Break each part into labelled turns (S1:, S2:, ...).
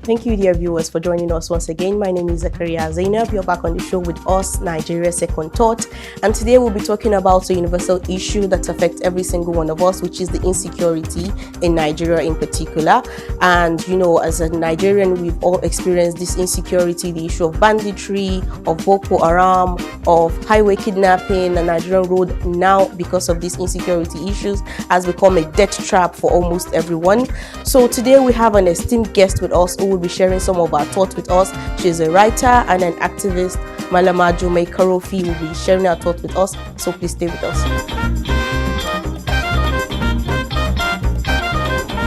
S1: Thank you, dear viewers, for joining us once again. My name is Zakaria Zainab. You're back on the show with us, Nigeria Second Thought. And today we'll be talking about a universal issue that affects every single one of us, which is the insecurity in Nigeria in particular. And, you know, as a Nigerian, we've all experienced this insecurity, the issue of banditry, of Boko Haram, of highway kidnapping. The Nigerian road now, because of these insecurity issues, has become a death trap for almost everyone. So today we have an esteemed guest with us who will be sharing some of our thoughts with us. She's a writer and an activist. Malama Jumai Karofi will be sharing her thoughts with us, so please stay with us.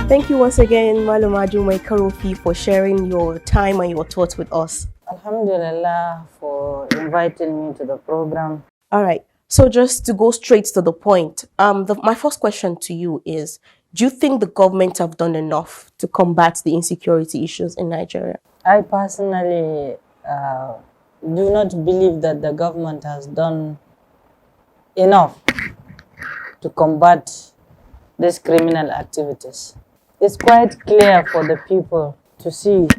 S1: Thank you once again, Malama Jumai Karofi, for sharing your time and your thoughts with us.
S2: Alhamdulillah for inviting me to the program.
S1: All right, so just to go straight to the point, my first question to you is, do you think the government have done enough to combat the insecurity issues in Nigeria?
S2: I personally do not believe that the government has done enough to combat these criminal activities. It's quite clear for the people to see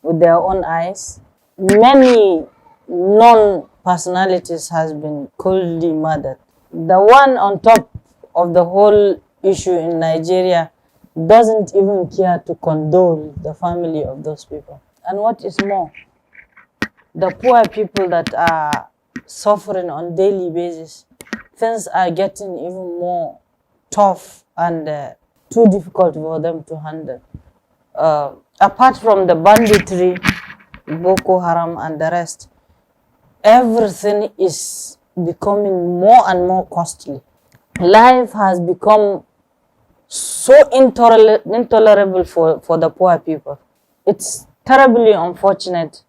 S2: with their own eyes. Many non-personalities has been coldly murdered. The one on top of the whole issue in Nigeria doesn't even care to condole the family of those people. And what is more, the poor people that are suffering on daily basis, things are getting even more tough and too difficult for them to handle. Apart from the banditry, Boko Haram and the rest, everything is becoming more and more costly. Life has become so intolerable for the poor people. It's terribly unfortunate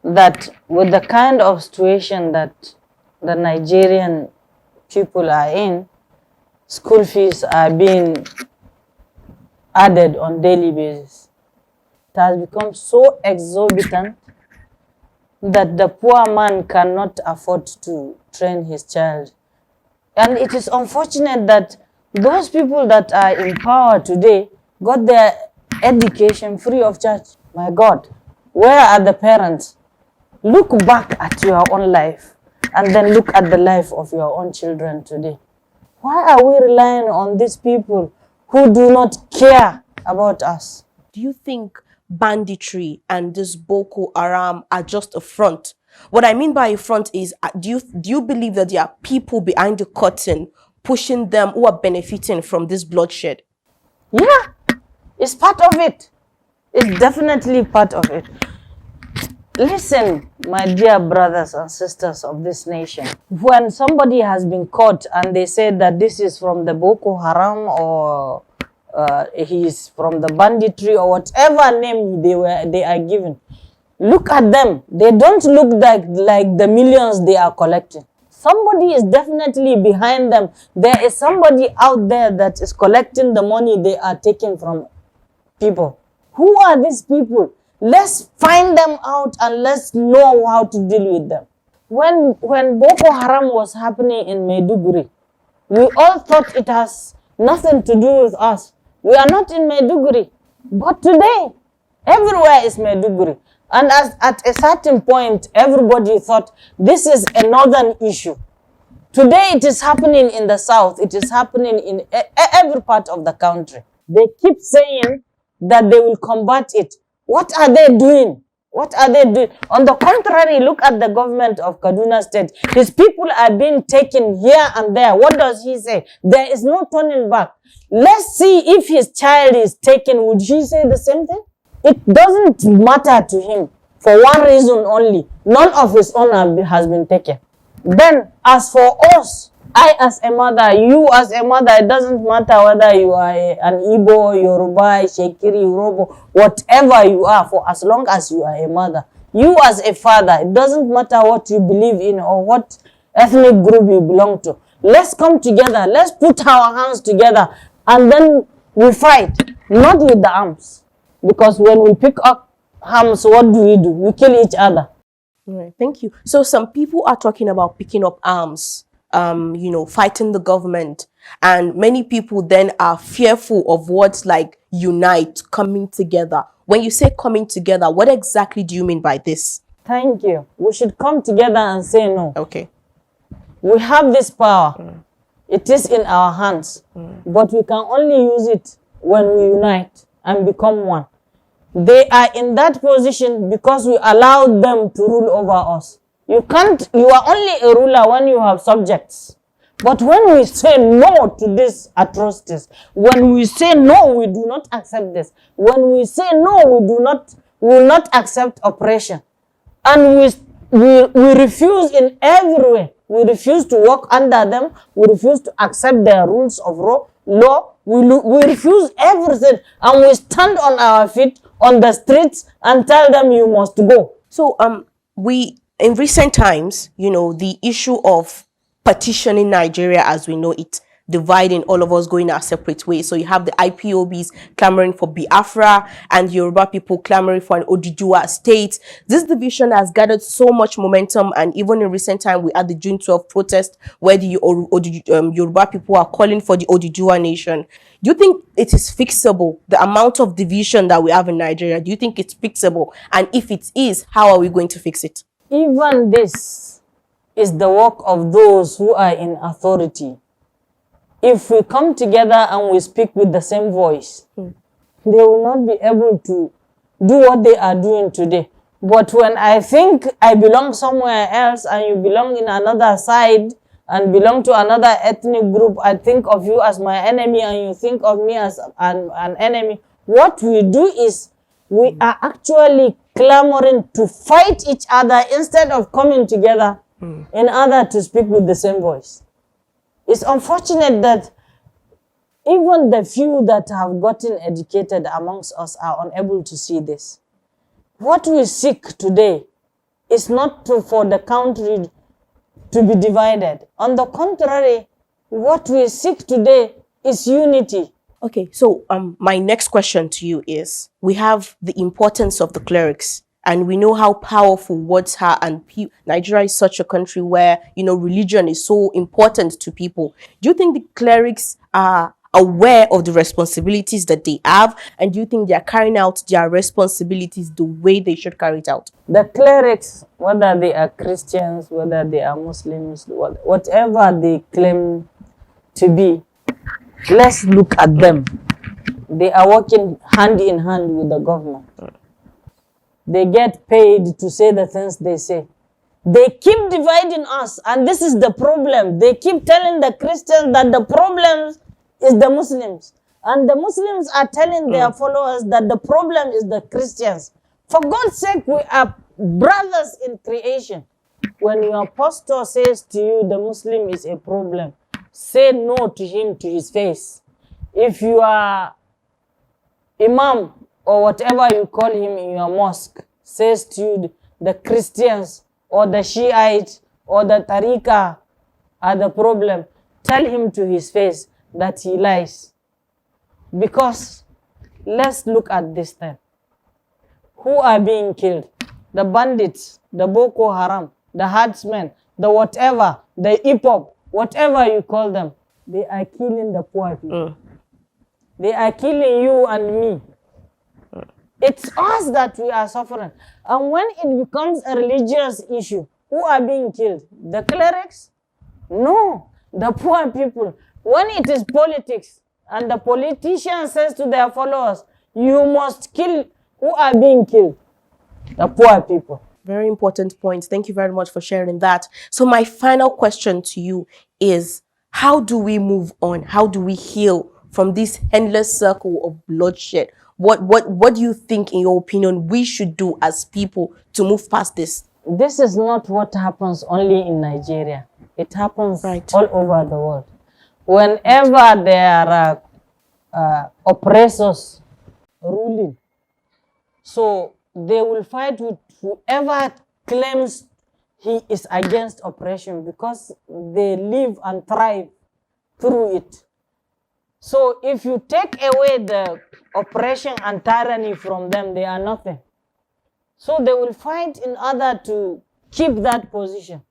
S2: that with the kind of situation that the Nigerian people are in, school fees are being added on daily basis. It has become so exorbitant that the poor man cannot afford to train his child. And it is unfortunate that those people that are in power today got their education free of charge. My God, where are the parents? Look back at your own life and then look at the life of your own children today. Why are we relying on these people who do not care about us?
S1: Do you think banditry and this Boko Haram are just a front? What I mean by a front is, do you believe that there are people behind the curtain pushing them who are benefiting from this bloodshed?
S2: Yeah, it's part of it. It's definitely part of it. Listen, my dear brothers and sisters of this nation, when somebody has been caught and they say that this is from the Boko Haram or he is from the banditry or whatever name they are given, look at them. They don't look like the millions they are collecting. Somebody is definitely behind them. There is somebody out there that is collecting the money they are taking from people. Who are these people? Let's find them out and let's know how to deal with them. When Boko Haram was happening in Maiduguri, we all thought it has nothing to do with us. We are not in Maiduguri. But today, everywhere is Maiduguri. And at a certain point, everybody thought this is a northern issue. Today, it is happening in the south. It is happening in every part of the country. They keep saying that they will combat it. What are they doing? What are they doing? On the contrary, look at the government of Kaduna State. His people are being taken here and there. What does he say? There is no turning back. Let's see if his child is taken. Would he say the same thing? It doesn't matter to him for one reason only. None of his own has been taken. Then, as for us, I as a mother, you as a mother, it doesn't matter whether you are an Igbo, Yoruba, Shekiri, Yoruba, whatever you are, for as long as you are a mother. You as a father, it doesn't matter what you believe in or what ethnic group you belong to. Let's come together. Let's put our hands together and then we fight, not with the arms. Because when we pick up arms, what do? We kill each other.
S1: Right, thank you. So some people are talking about picking up arms, fighting the government. And many people then are fearful of words like unite, coming together. When you say coming together, what exactly do you mean by this?
S2: Thank you. We should come together and say no.
S1: Okay.
S2: We have this power. It is in our hands. But we can only use it when we unite and become one. They are in that position because we allowed them to rule over us. You are only a ruler when you have subjects. But when we say no to these atrocities, when we say no, we do not accept this. When we say no, we will not accept oppression. And we refuse in every way. We refuse to work under them. We refuse to accept their rules of law. We refuse everything. And we stand on our feet on the streets and tell them you must go.
S1: So in recent times, the issue of partitioning Nigeria as we know it, dividing all of us going our separate ways. So you have the IPOBs clamoring for Biafra and Yoruba people clamoring for an Oduduwa state. This division has gathered so much momentum, and even in recent time we had the June 12 protest where the Yoruba people are calling for the Oduduwa nation. Do you think it is fixable, the amount of division that we have in Nigeria? Do you think it's fixable? And if it is, how are we going to fix it?
S2: Even this is the work of those who are in authority. If we come together and we speak with the same voice, they will not be able to do what they are doing today. But when I think I belong somewhere else and you belong in another side and belong to another ethnic group, I think of you as my enemy and you think of me as an enemy. What we do is we are actually clamoring to fight each other instead of coming together in order to speak with the same voice. It's unfortunate that even the few that have gotten educated amongst us are unable to see this. What we seek today is not for the country to be divided. On the contrary, what we seek today is unity.
S1: Okay, so my next question to you is, we have the importance of the clerics, and we know how powerful words are, and Nigeria is such a country where, religion is so important to people. Do you think the clerics are aware of the responsibilities that they have, and do you think they are carrying out their responsibilities the way they should carry it out?
S2: The clerics, whether they are Christians, whether they are Muslims, whatever they claim to be, let's look at them. They are working hand in hand with the government. They get paid to say the things they say. They keep dividing us, and this is the problem. They keep telling the Christians that the problem is the Muslims. And the Muslims are telling their followers that the problem is the Christians. For God's sake, we are brothers in creation. When your pastor says to you the Muslim is a problem, say no to him to his face. If you are imam or whatever you call him in your mosque says to you the Christians or the Shiite or the Tariqa are the problem, tell him to his face that he lies. Because let's look at this time. Who are being killed? The bandits, the Boko Haram, the herdsmen, the whatever, the hip-hop, whatever you call them. They are killing the poor people. They are killing you and me. It's us that we are suffering. And when it becomes a religious issue, who are being killed? The clerics? No, the poor people. When it is politics, and the politician says to their followers, you must kill, who are being killed? The poor people.
S1: Very important point. Thank you very much for sharing that. So my final question to you is, how do we move on? How do we heal from this endless circle of bloodshed? What do you think, in your opinion, we should do as people to move past this?
S2: This is not what happens only in Nigeria. It happens all over the world. Whenever there are oppressors ruling, so they will fight with whoever claims he is against oppression, because they live and thrive through it. So if you take away the oppression and tyranny from them, they are nothing. So they will fight in order to keep that position.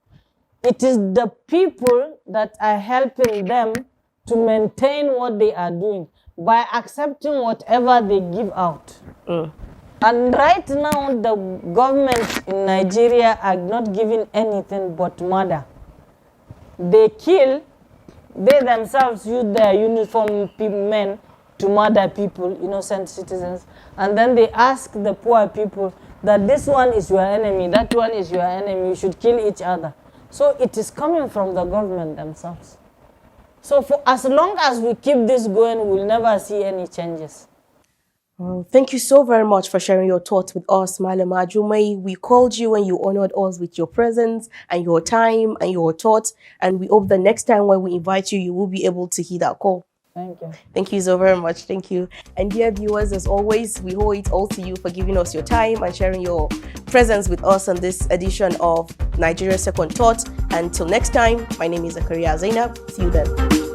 S2: It is the people that are helping them to maintain what they are doing by accepting whatever they give out. And right now, the government in Nigeria are not giving anything but murder. They kill, they themselves use their uniform men to murder people, innocent citizens, and then they ask the poor people that this one is your enemy, that one is your enemy, you should kill each other. So it is coming from the government themselves. So for as long as we keep this going, we'll never see any changes.
S1: Thank you so very much for sharing your thoughts with us, Malama Jumai. We called you and you honored us with your presence and your time and your thoughts. And we hope the next time when we invite you, you will be able to hear that call.
S2: Thank you.
S1: Thank you so very much. Thank you. And dear viewers, as always, we owe it all to you for giving us your time and sharing your presence with us on this edition of Nigeria Second Thought. Until next time, my name is Zakaria Zainab. See you then.